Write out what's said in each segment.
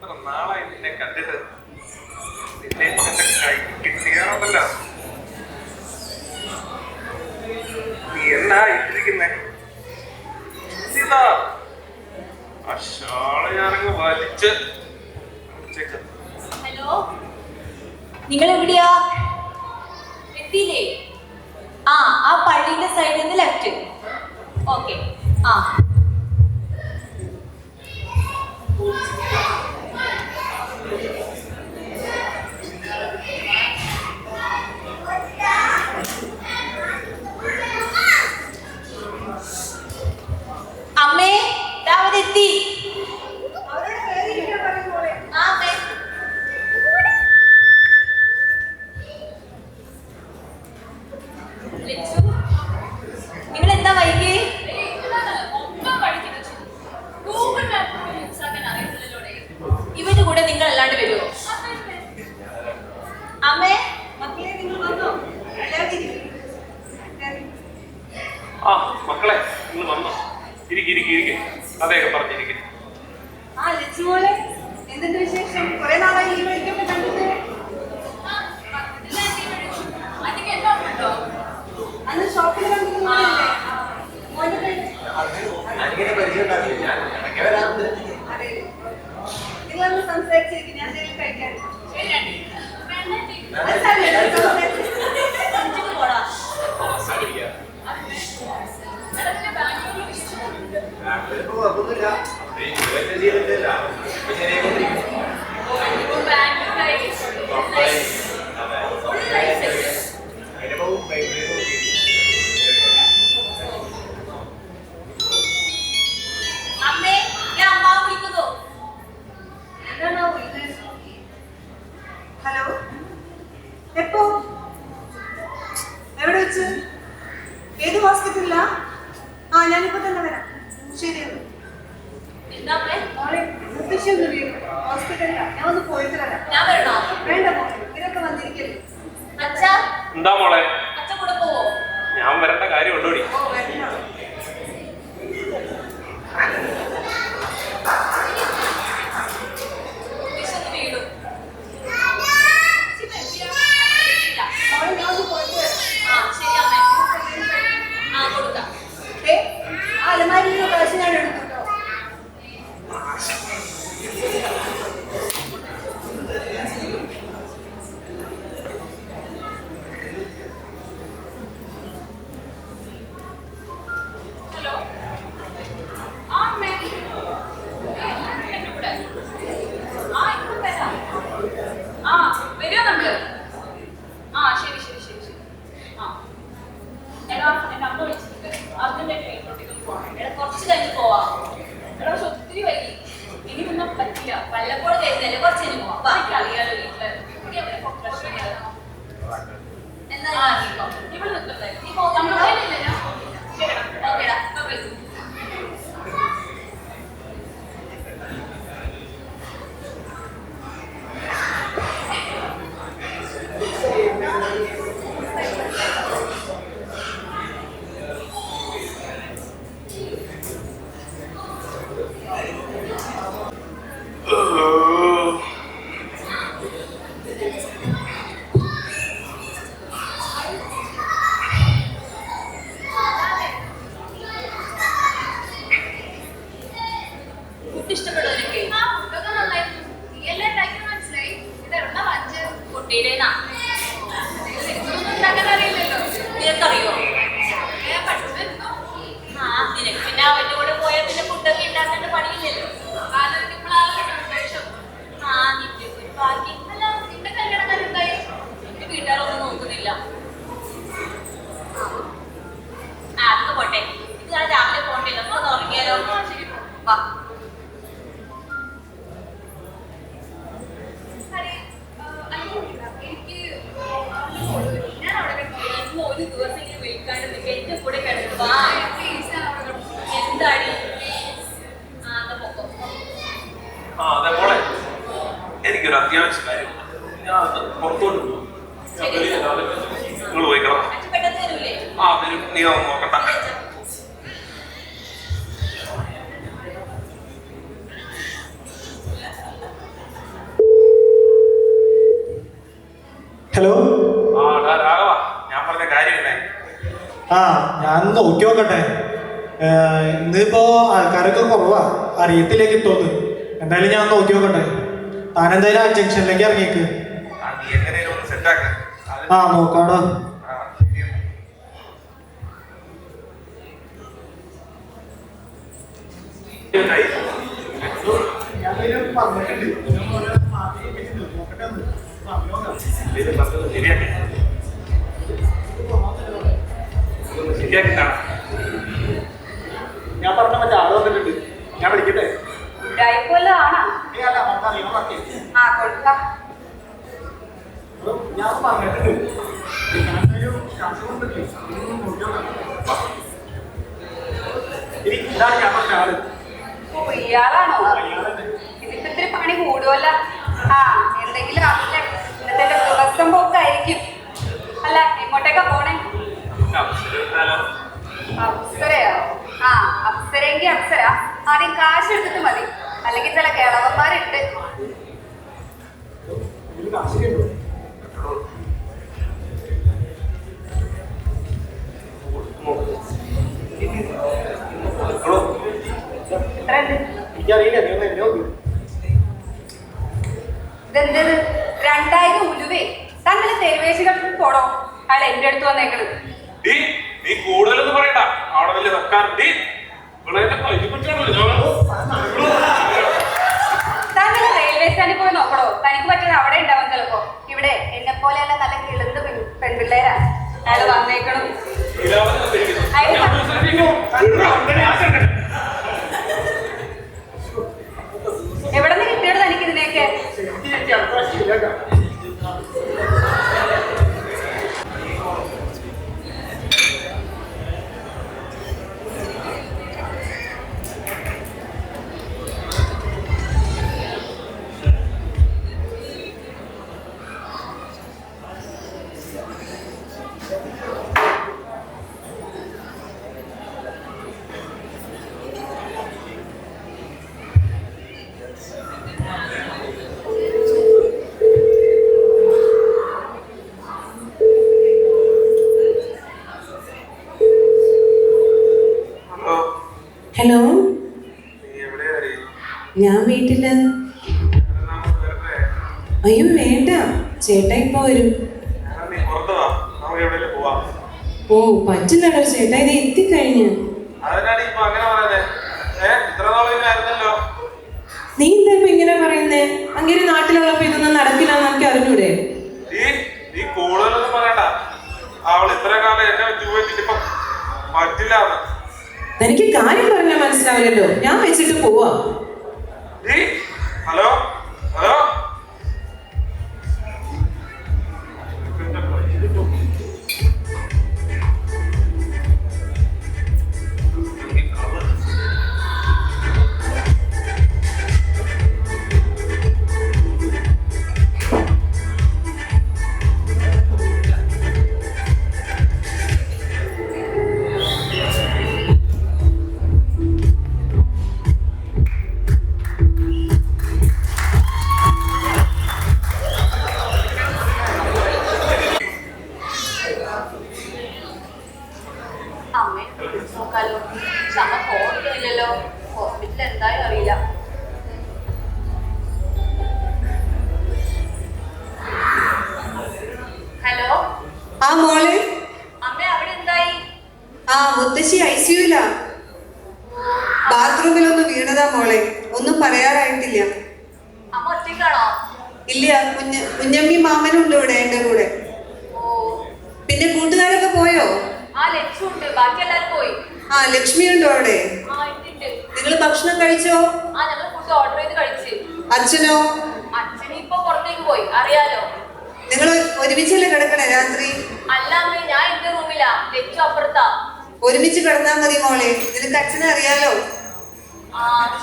നാളായി നിന്നെ കണ്ടിട്ട്. നിന്നെ എന്റെ കൈക്ക് കിട്ടിയാണല്ലോ. നീ എന്നാ ഇട്ടിരിക്കുന്നേ? ഇതാ ആ ഷാള് ഞാനങ്ങ് വലിച്ച്. ഹലോ, നിങ്ങൾ എവിടെയാ? എത്തിയില്ലേ? ആ പള്ളിന്റെ സൈഡിൽ നിന്ന് ലെഫ്റ്റ്. ഓക്കെ. ആ അമ്മേ, അവരെത്തി. നിങ്ങൾ എന്താ വൈകി? ഇവന്റെ കൂടെ നിങ്ങൾ അല്ലാണ്ട് വരുമോ? അമ്മേ, മക്കളെ നിങ്ങൾ വന്നോ? ആ മക്കളെ നിങ്ങൾ വന്നോ? ഇരിക്കെ അതെയൊക്കെ പറഞ്ഞിരിക്കെ. ആ ലക്ഷ്മോളെ, എന്തുണ്ട് വിശേഷം? കുറെ നാളായി ഈ വഴിക്കൊക്കെ കണ്ടിട്ട്. അന്ന് ഷോപ്പിൽ കണ്ടിരുന്നു. നിങ്ങളൊന്ന് സംസാരിച്ചിരിക്കും, ഞാൻ എന്തെങ്കിലും കഴിക്കാൻ. അമ്മേ, ഞാൻ അമ്മാവ് വിളിക്കുന്നു. എന്താണോ വിളിക്കുന്നത്? ഹലോ, എപ്പോ? എവിടെ വെച്ച്? ഏത് ഹോസ്പിറ്റലിലാ? ആ, ഞാനിപ്പോ തന്നെ വരാം. ശരി. എന്താ അമ്മേ? മുത്തശ്ശിയൊന്നും വീണു ഹോസ്പിറ്റലിലാ. ഞാൻ ഒന്ന് പോയിട്ട് വരാം. ഞാൻ വരണോ? വേണ്ട, ഇതൊക്കെ വന്നിരിക്കല്ലേ. അച്ഛാ, എന്താ മോളെ? അച്ഛൻ കൂടെ പോവോ? ഞാൻ വരേണ്ട കാര്യം ഉണ്ടോടി? ഓ, വരണം. വീടും മോളെ, ഞാൻ ഒന്ന് പോയിട്ട് വരാം. ശരി അമ്മേ. കൊടുക്കാം. ആ അലമാരിയിലെ കാശ് ഞാൻ എടുത്തുട്ടോ. ഹലോ, അമ്മേ, എന്റെ കൂടെ. ഇപ്പൊ വരാം. വരുമോ നമ്മള്? ശരി. എടാ, എന്റെ അമ്മ വിളിച്ചിട്ടുണ്ട്. അർജന്റായിട്ട് എയർപോർട്ടിലേക്ക് പോകണം. എടാ, കുറച്ച് കഴിഞ്ഞ് പോവാം. എടാ, പക്ഷെ ഒത്തിരി വൈകി. ഇനി ഒന്നും പറ്റില്ല. വല്ലപ്പോഴും കഴിയുന്നല്ലേ, കുറച്ച് കഴിഞ്ഞ് പോവാം. ബാക്കി അറിയാലോ വീട്ടില്. ഇവിടെ അവരെ പ്രശ്നങ്ങൾ. എന്നാ ഇവിടെ നിൽക്കണ്ടേ? നീ പോകുന്നില്ല? ഓക്കേടാ. നിനക്കറിയോ? നിനക്ക് പിന്നെ അവന്റെ കൂടെ പോയാൽ പിന്നെ ഫുഡൊക്കെ ഉണ്ടാക്കേണ്ട പണിയില്ലല്ലോ. നിന്റെ ഒരു ഭാഗ്യം. അല്ല, നിന്റെ കല്യാണം കണ്ടായി എന്റെ വീട്ടുകാരൊന്നും നോക്കുന്നില്ല. അതൊക്കെ പോട്ടെ. ഇത് ഞാൻ രാവിലെ പോണ്ടേ, നമുക്ക് ഉറങ്ങിയാലോ? ശരി, വാ. ഒരു ദിവസം ഇങ്ങനെ വിളിക്കാണ്ട് എന്റെ കൂടെ കിടക്കുക. എന്താടി? അതെ മോളെ, എനിക്കൊരു അത്യാവശ്യ കാര്യം. ഞാൻ പുറത്തോട്ട് പോകും. നിങ്ങൾ പോയി കിടന്നു. വരും. നീ നോക്കണ്ട. ഹലോ. രാഘവ, ഞാൻ പറഞ്ഞ കാര്യം എന്നാ? ഞാൻ നോക്കി നോക്കട്ടെ. ഇന്നിപ്പോ ആൾക്കാരൊക്കെ കുറവാ, അറിയത്തില്ല കിട്ടുമെന്ന്. എന്തായാലും ഞാൻ നോക്കി നോക്കട്ടെ. താനെന്തായാലും ആ ജംഗ്ഷനിലേക്ക് ഇറങ്ങിയേക്ക്. നോക്കാടോ. ഞാൻ പറഞ്ഞ മറ്റേ ആള് വന്നിട്ടുണ്ട്. ഞാൻ വിളിക്കട്ടെ? ഞാൻ പറഞ്ഞിട്ടുണ്ട്. ഇതാണ് ഞാൻ പറഞ്ഞ ആള്. ഇയാളാണോ? ഇതിപ്പോ ഇത്തിരി പണി കൂടുമല്ല. എന്തെങ്കിലും ഇന്നത്തെ ദിവസം പോക്കായിരിക്കും. അല്ല, എങ്ങോട്ടേക്കാ പോണേ? അപ്സരയോ? അപ്സരെങ്കിൽ അപ്സര. ആദ്യം കാശ് എടുത്തിട്ട് മതി, അല്ലെങ്കിൽ ചില കിളവന്മാരുണ്ട്. ഇതെന്തത്? 2000 ഉലുവേ? തങ്ങള് തെരുവേശികൾക്ക് പോടോ. അയാൾ എന്റെ അടുത്ത് വന്നേക്കണ്. നീ കൂടുതലൊന്നും പറയണ്ട. അവിടെ വലിയ സർക്കാരുണ്ട്. താങ്കൾ റെയിൽവേ സ്റ്റാൻഡിൽ പോയി നോക്കണോ? തനിക്ക് പറ്റിയത് അവിടെ ഉണ്ടാവും ചിലപ്പോ. ഇവിടെ എന്നെ പോലെയല്ല നല്ല കിളുന്ത് പെൺപിള്ളേരാ. അയാൾ വന്നേക്കണം. എവിടെ നിന്ന് കിട്ടിയോട് തനിക്ക് ഇതിനെയൊക്കെ? ഹലോ, ഞാൻ വീട്ടില്. അയ്യോ വേണ്ട, ചേട്ടാ ഇപ്പൊ വരും. ഓ പറ്റില്ലല്ലോ ചേട്ടാ, ഇത് എത്തിക്കഴിഞ്ഞ്. നീ എന്താ ഇപ്പൊ ഇങ്ങനെ പറയുന്നേ? അങ്ങനെ നാട്ടിലുള്ളപ്പോ ഇതൊന്നും നടക്കില്ല എന്ന് എനിക്ക് അറിഞ്ഞൂടെ? എനിക്ക് കാര്യം പറഞ്ഞാൽ മനസ്സിലാവില്ലല്ലോ. ഞാൻ വെച്ചിട്ട് പോവാ. ഹലോ ഹലോ, ഹോസ്പിറ്റലിൽ എന്തായാലും അറിയില്ല. ഹലോ. മോളെ. അമ്മ അവിടെ എന്തായി? മുത്തശ്ശി ICU-ല. ബാത്റൂമിലൊന്ന് വീണതാ മോളെ. ഒന്നും പറയാറായിട്ടില്ല. അമ്മ ഒറ്റയ്ക്കാണോ? ഇല്ല, കുഞ്ഞമ്മി മാമനുണ്ട് ഇവിടെ എന്റെ കൂടെ. പിന്നെ കൂട്ടുകാരൊക്കെ പോയോ? ലക്ഷ്മി ഉണ്ട്, ബാക്കി എല്ലാരും പോയി. ലക്ഷ്മി ഉണ്ടോ അവിടെ? നിങ്ങൾ ഭക്ഷണം കഴിച്ചോ? ഞങ്ങൾ ഫുഡ് ഓർഡർ ചെയ്ത് കഴിച്ചു. അച്ഛനോ? അച്ഛൻ ഇപ്പൊ പുറത്തേക്ക് പോയി, അറിയാലോ. നിങ്ങൾ ഒരുമിച്ചല്ലേ കിടക്കണേ രാത്രി? അല്ല അമ്മേ, ഞാൻ എന്റെ റൂമിലാ, ലക്ഷ്യം അപ്പുറത്താ. ഒരുമിച്ച് കിടന്നാ മതി മോളെ, നിനക്ക് അച്ഛനെ അറിയാലോ.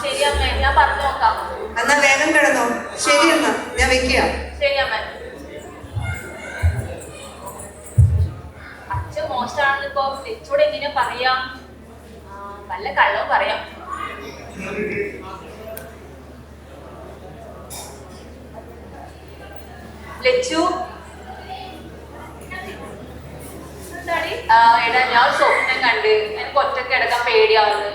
ശരി അമ്മേ, ഞാൻ പറഞ്ഞു നോക്കാം. എന്നാ വേഗം കിടന്നോ. ശരി എന്നാ ഞാൻ വെക്കുക. ശരി അമ്മേ. അച്ഛൻ മോശമാണെന്ന് ഇപ്പൊ ലച്ചോട് എങ്ങനെ പറയാം? വല്ല കള്ളവും പറയാം. ലച്ചു എടാ ഞാൻ ഒരു സ്വപ്നം കണ്ട് എനിക്ക് ഒറ്റക്ക് കിടക്കാൻ പേടിയാവുന്നു.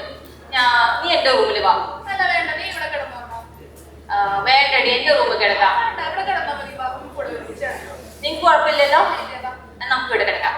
നീ എന്റെ റൂമിൽ വാ. അല്ല വേണ്ട, നീ ഇവിടെ കിടന്നോ. വേണ്ടടി, എന്റെ റൂമിൽ കിടക്കാം. ഇവിടെ കിടന്നാ മതി, ബാബു കൂടെ ഒരുമിച്ചാണ്. നിനക്ക് കുഴപ്പമില്ലല്ലോ, നമുക്ക് ഇവിടെ കിടക്കാം.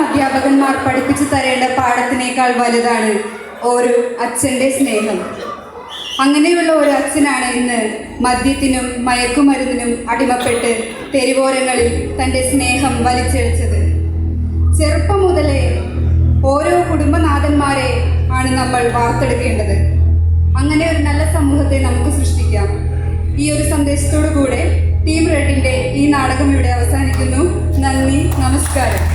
അധ്യാപകന്മാർ പഠിപ്പിച്ചു തരേണ്ട പാഠത്തിനേക്കാൾ വലുതാണ് ഒരു അച്ഛൻ്റെ സ്നേഹം. അങ്ങനെയുള്ള ഒരു അച്ഛനാണ് ഇന്ന് മദ്യത്തിനും മയക്കുമരുന്നിനും അടിമപ്പെട്ട് തെരുവോരങ്ങളിൽ തൻ്റെ സ്നേഹം വലിച്ചെഴിച്ചത്. ചെറുപ്പം മുതലേ ഓരോ കുടുംബനാഥന്മാരെ ആണ് നമ്മൾ വാർത്തെടുക്കേണ്ടത്. അങ്ങനെ ഒരു നല്ല സമൂഹത്തെ നമുക്ക് സൃഷ്ടിക്കാം. ഈ ഒരു സന്ദേശത്തോടു കൂടെ ടീം റെഡിൻ്റെ ഈ നാടകം ഇവിടെ അവസാനിക്കുന്നു. നന്ദി, നമസ്കാരം.